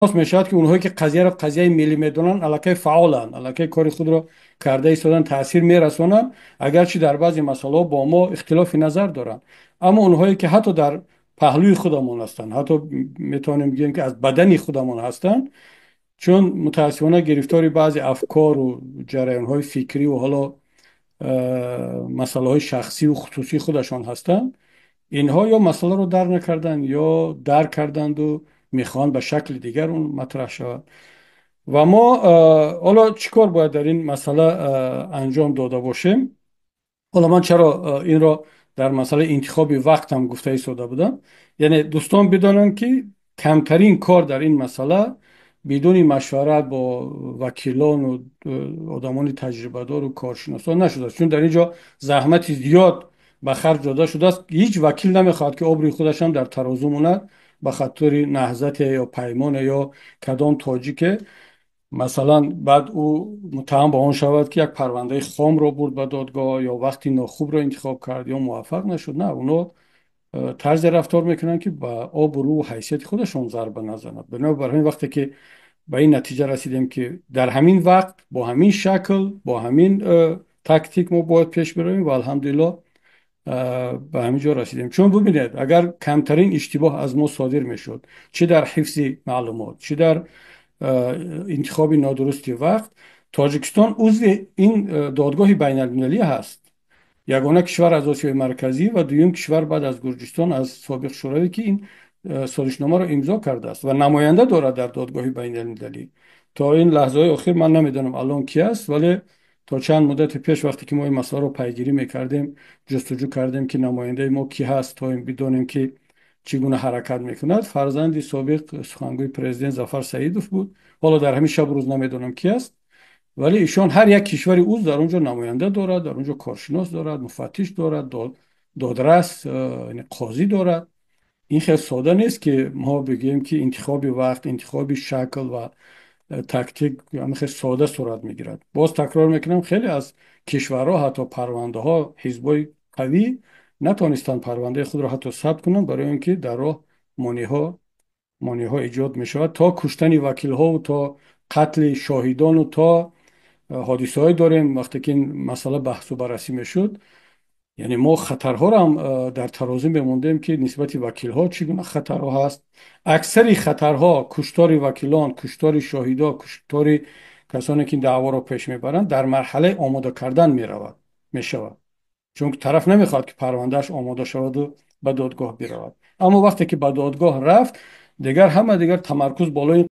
راست میشود که اونهایی که قضیه را قضیه ملی میدونن الکی فعالن، الکی کار خود را کرده ایستادن، تاثیر میرسونن، اگرچه در بعضی مسائل با ما اختلاف نظر دارن. اما اونهایی که حتی در پهلوی خودمون هستن، حتی میتونیم بگیم که از بدنی خودمون هستن، چون متاسفانه گرفتاری بعضی افکار و جریان های فکری و حالا مسائل های شخصی و خصوصی خودشان هستن، اینها یا مسئله رو در نکردن یا در کردند و میخوان به شکل دیگر اون مطرح شود. و ما حالا چیکار باید در این مسئله انجام داده باشیم؟ حالا من چرا این را در مسئله انتخاب وقت هم گفته ایستاده بودم؟ یعنی دوستان بدانند که کمترین کار در این مسئله بدون مشورت با وکیلان و آدمان تجربه دار و کارشناسان نشده است، چون در اینجا زحمت زیاد به خرج داده شده است. هیچ وکیل نمیخواد که آبروی خودش هم در ترازو مونه به خاطر نهضت یا پیمان یا کدام تاجی که مثلا بعد او متهم به آن شود که یک پرونده خام رو برد به دادگاه یا وقتی ناخوب رو انتخاب کرد یا موفق نشد. نه، اونا طرز رفتار میکنن که به آب و رو و حیثیت خودشون ضربه نزنند. بنابراین وقتی که به این نتیجه رسیدیم که در همین وقت با همین شکل با همین تکتیک ما باید پیش برویم و الحمدلله به همین جا رسیدیم. چون ببینید اگر کمترین اشتباه از ما صادر میشد، چه در حفظ معلومات چه در انتخاب نادرست وقت، تاجیکستان عضو این دادگاه بین المللی هست، یگانه کشور از آسیای مرکزی و دویم کشور بعد از گرجستان از سابق شوروی که این سازشنامه را امضا کرده است و نماینده دارد در دادگاه بین المللی. تا این لحظه های اخیر من نمیدونم الان کی است، ولی تا چند مدت پیش وقتی که ما این مسئله رو پیگیری میکردیم، جستجو کردیم که نماینده ما کی هست تا این بدونیم که چگونه حرکت میکند، فرزند سابق سخنگوی پرزیدنت ظفر سعیدوف بود. حالا در همین شب روز نمیدونم کی است، ولی ایشان هر یک کشوری عضو در اونجا نماینده دارد، در اونجا کارشناس دارد، مفتش دارد، دادرس یعنی قاضی دارد. این خیلی ساده نیست که ما بگیم که انتخاب وقت، انتخاب شکل و تکتیک همین خیلی ساده صورت میگیرد. باز تکرار میکنم خیلی از کشورها حتی پرونده ها حزبای قوی نتونستن پرونده خود را حتی ثبت کنند، برای اینکه در راه مانع ها ایجاد می شود، تا کشتن وکیل ها و تا قتل شاهدان و تا حادثه های داریم. وقتی که این مسئله بحث و بررسی می شد، یعنی ما خطرها را هم در ترازو میموندیم که نسبت وکیل ها چگونه خطرها هست. اکثر خطرها، کشتار وکیلان، کشتار شاهدا، کشتار کسانی که این دعوا را پیش میبرند، در مرحله آماده کردن می شود، چون طرف نمیخواد که پروندهش آماده شود و به دادگاه برود. اما وقتی که به دادگاه رفت، دیگر همه دیگر تمرکز بالای